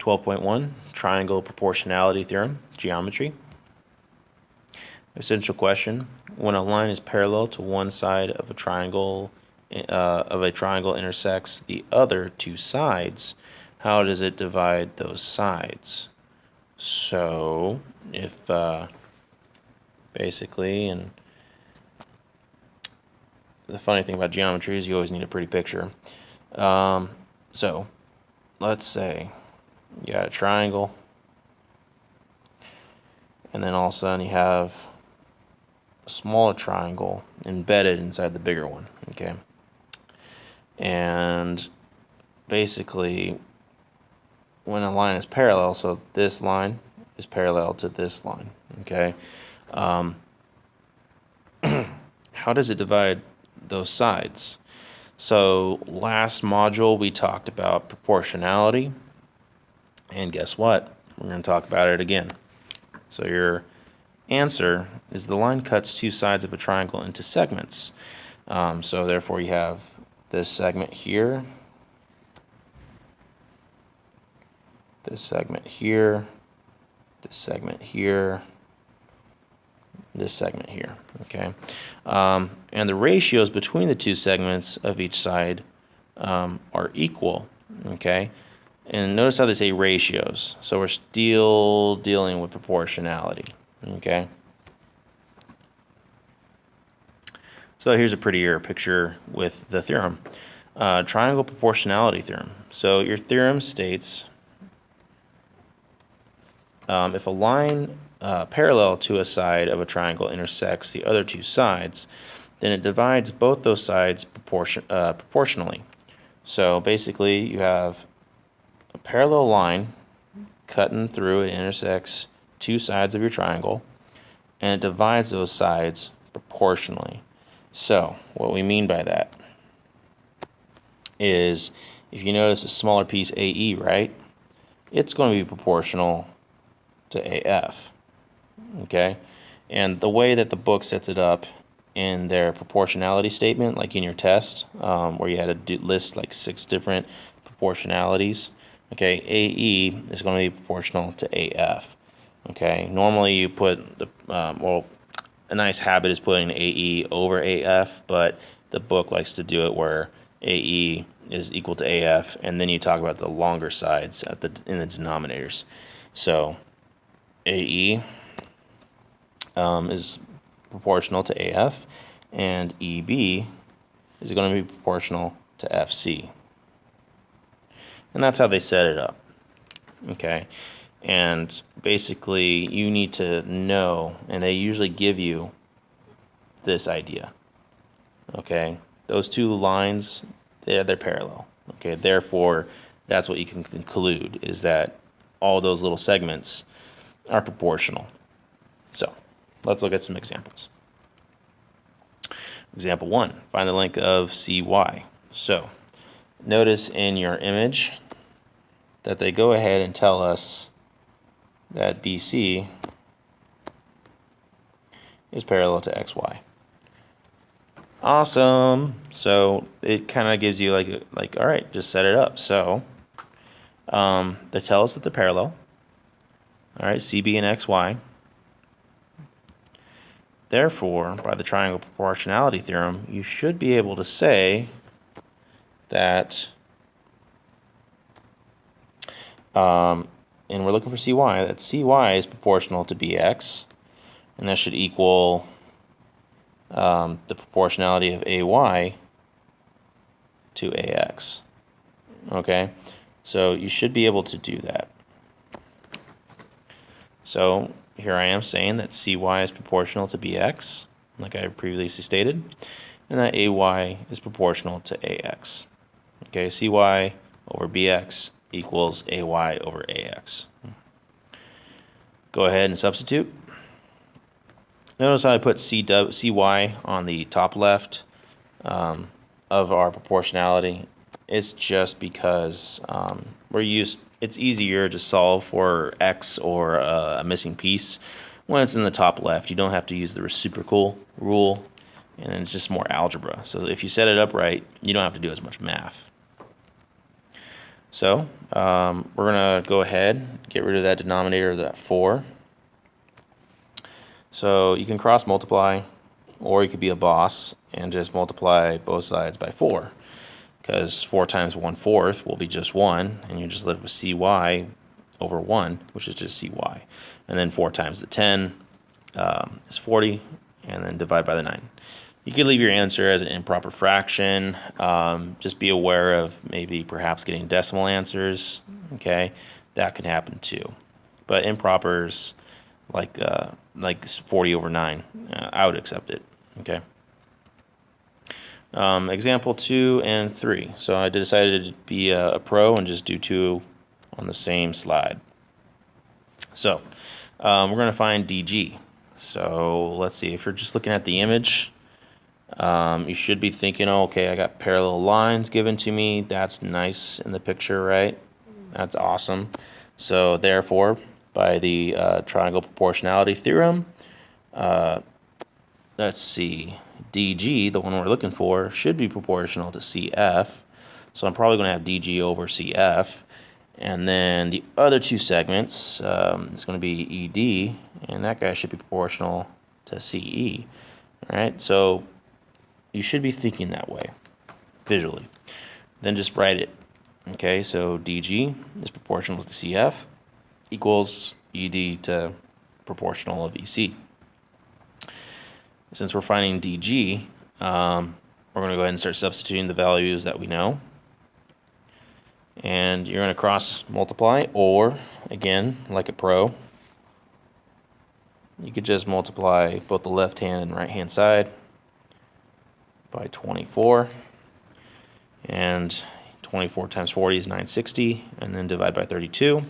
12.1, Triangle Proportionality Theorem, Geometry. Essential question: when a line is parallel to one side of a triangle intersects the other two sides, how does it divide those sides? So if basically, and the funny thing about geometry is you always need a pretty picture. So let's say you got a triangle, and then all of a sudden you have a smaller triangle embedded inside the bigger one, okay? And basically, when a line is parallel, so this line is parallel to this line, okay? How does it divide those sides? So last module we talked about proportionality, and guess what? We're going to talk about it again. So your answer is the line cuts two sides of a triangle into segments. So therefore you have this segment here, this segment here, this segment here, this segment here, okay? And the ratios between the two segments of each side are equal, okay? And notice how they say ratios. So we're still dealing with proportionality, okay? So here's a prettier picture with the theorem. Triangle proportionality theorem. So your theorem states if a line parallel to a side of a triangle intersects the other two sides, then it divides both those sides proportionally. So basically you have a parallel line cutting through, it intersects two sides of your triangle, and it divides those sides proportionally. So what we mean by that is, if you notice a smaller piece AE, right, it's going to be proportional to AF, okay? And the way that the book sets it up in their proportionality statement, like in your test, where you had to list like 6 different proportionalities, okay, AE is going to be proportional to AF, okay? Normally you put the, well, a nice habit is putting AE over AF, but the book likes to do it where AE is equal to AF, and then you talk about the longer sides at in the denominators. So AE is proportional to AF, and EB is going to be proportional to FC. And that's how they set it up, okay? And basically you need to know, and they usually give you this idea, okay? Those two lines, they're parallel, okay? Therefore, that's what you can conclude, is that all those little segments are proportional. So let's look at some examples. Example 1, find the length of CY. So notice in your image that they go ahead and tell us that BC is parallel to XY. Awesome. So it kind of gives you like, all right, just set it up. So they tell us that they're parallel. All right, CB and XY. Therefore, by the triangle proportionality theorem, you should be able to say that, and we're looking for CY, that CY is proportional to BX, and that should equal the proportionality of AY to AX. Okay, so you should be able to do that. So here I am saying that CY is proportional to BX, like I previously stated, and that AY is proportional to AX. Okay, CY over BX equals AY over AX. Go ahead and substitute. Notice how I put CY on the top left of our proportionality. It's just because it's easier to solve for X or a missing piece when it's in the top left. You don't have to use the reciprocal rule, and it's just more algebra. So if you set it up right, you don't have to do as much math. So we're going to go ahead, get rid of that denominator of that 4. So you can cross multiply, or you could be a boss and just multiply both sides by 4. Because 4 times 1/4 will be just 1, and you just live with cy over 1, which is just cy. And then 4 times the 10 is 40, and then divide by the 9. You could leave your answer as an improper fraction. Just be aware of maybe perhaps getting decimal answers. Okay, that can happen too. But impropers like 40 over 9, I would accept it. Okay. Example 2 and 3. So I decided to be a pro and just do 2 on the same slide. So we're going to find DG. So let's see, if you're just looking at the image, you should be thinking, oh, okay, I got parallel lines given to me. That's nice in the picture, right? That's awesome. So therefore, by the triangle proportionality theorem, let's see, DG, the one we're looking for, should be proportional to CF. So I'm probably going to have DG over CF. And then the other two segments, it's going to be ED, and that guy should be proportional to CE. All right, so you should be thinking that way, visually. Then just write it. Okay, so DG is proportional to CF equals ED to proportional of EC. Since we're finding DG, we're going to go ahead and start substituting the values that we know. And you're going to cross multiply, or again, like a pro, you could just multiply both the left hand and right hand side by 24. And 24 times 40 is 960, and then divide by 32.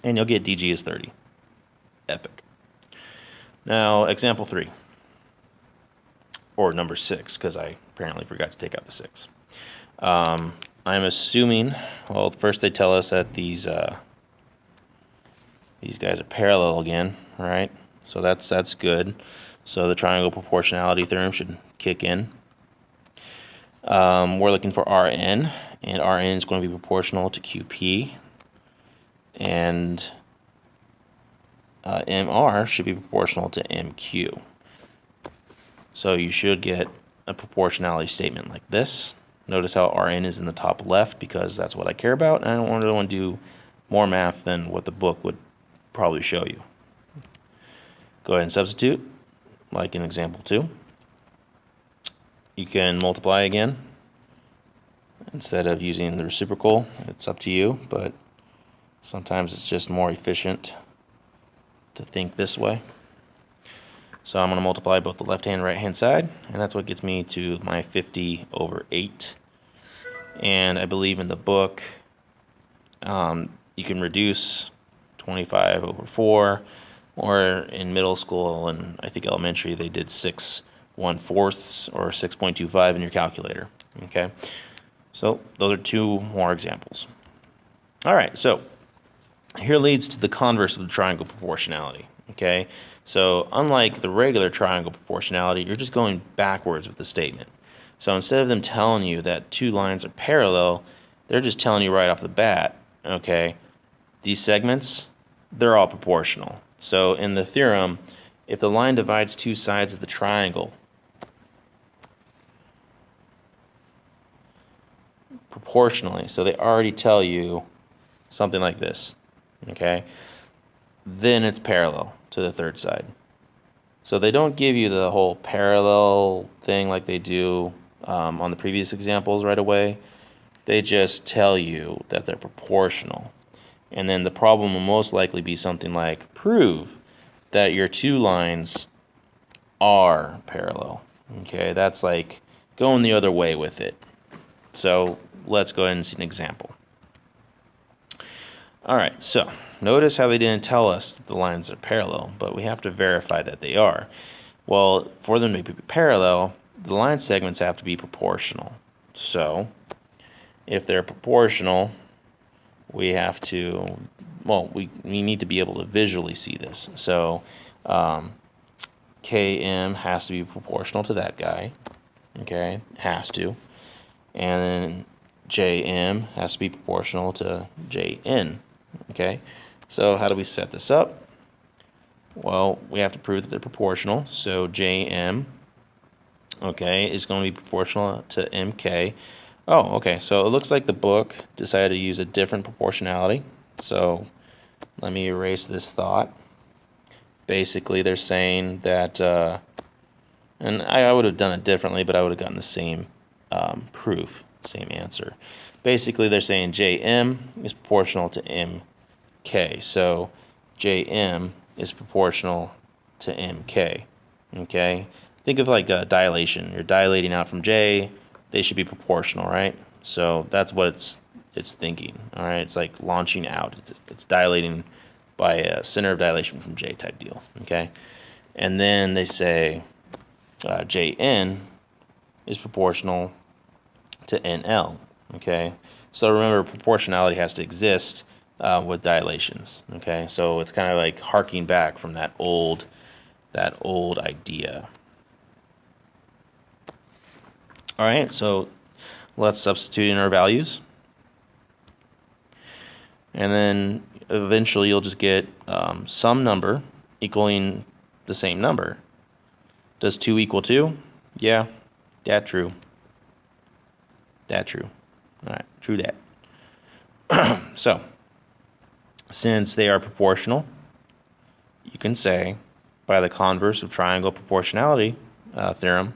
And you'll get DG is 30. Epic. Now, example 3. Or number 6, because I apparently forgot to take out the 6. I'm assuming, well, first they tell us that these guys are parallel again, right? So that's good. So the triangle proportionality theorem should kick in. We're looking for Rn, and Rn is going to be proportional to QP, and MR should be proportional to MQ. So you should get a proportionality statement like this. Notice how Rn is in the top left because that's what I care about, and I don't really want to do more math than what the book would probably show you. Go ahead and substitute, like in example 2. You can multiply again instead of using the reciprocal. It's up to you, but sometimes it's just more efficient to think this way. So I'm going to multiply both the left hand and right hand side, and that's what gets me to my 50 over 8. And I believe in the book you can reduce 25 over 4, or in middle school and I think elementary they did 6 1/4 or 6.25 in your calculator. Okay, so those are 2 more examples. All right, so here leads to the converse of the triangle proportionality. Okay, so unlike the regular triangle proportionality, you're just going backwards with the statement. So instead of them telling you that 2 lines are parallel, they're just telling you right off the bat, okay, these segments, they're all proportional. So in the theorem, if the line divides 2 sides of the triangle proportionally, so they already tell you something like this, okay, then it's parallel to the third side. So they don't give you the whole parallel thing like they do on the previous examples right away. They just tell you that they're proportional. And then the problem will most likely be something like, prove that your 2 lines are parallel. Okay, that's like going the other way with it. So let's go ahead and see an example. All right, so notice how they didn't tell us that the lines are parallel, but we have to verify that they are. Well, for them to be parallel, the line segments have to be proportional. So if they're proportional, we have to, well, we need to be able to visually see this. So KM has to be proportional to that guy. Okay, has to. And then Jm has to be proportional to Jn. Okay, so how do we set this up? Well, we have to prove that they're proportional. So Jm, okay, is going to be proportional to Mk. Oh, okay, so it looks like the book decided to use a different proportionality. So let me erase this thought. Basically, they're saying that, and I would have done it differently, but I would have gotten the same proof, same answer. Basically, they're saying Jm is proportional to Mk. So Jm is proportional to Mk. Okay? Think of like a dilation. You're dilating out from J, they should be proportional, right? So that's what it's thinking. All right, it's like launching out. It's dilating by a center of dilation from J type deal. Okay, and then they say Jn is proportional to NL. Okay, so remember proportionality has to exist with dilations. Okay, so it's kind of like harking back from that old idea. All right, so let's substitute in our values. And then eventually you'll just get some number equaling the same number. Does 2 equal 2? Yeah, that true. That true. All right, true that. So, since they are proportional, you can say by the converse of triangle proportionality theorem,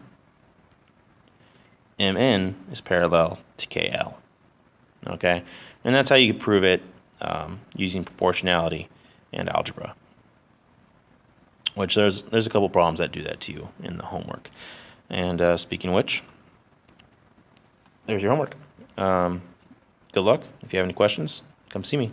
Mn is parallel to KL. Okay, and that's how you can prove it using proportionality and algebra. Which there's a couple problems that do that to you in the homework. And speaking of which, there's your homework. Good luck. If you have any questions, come see me.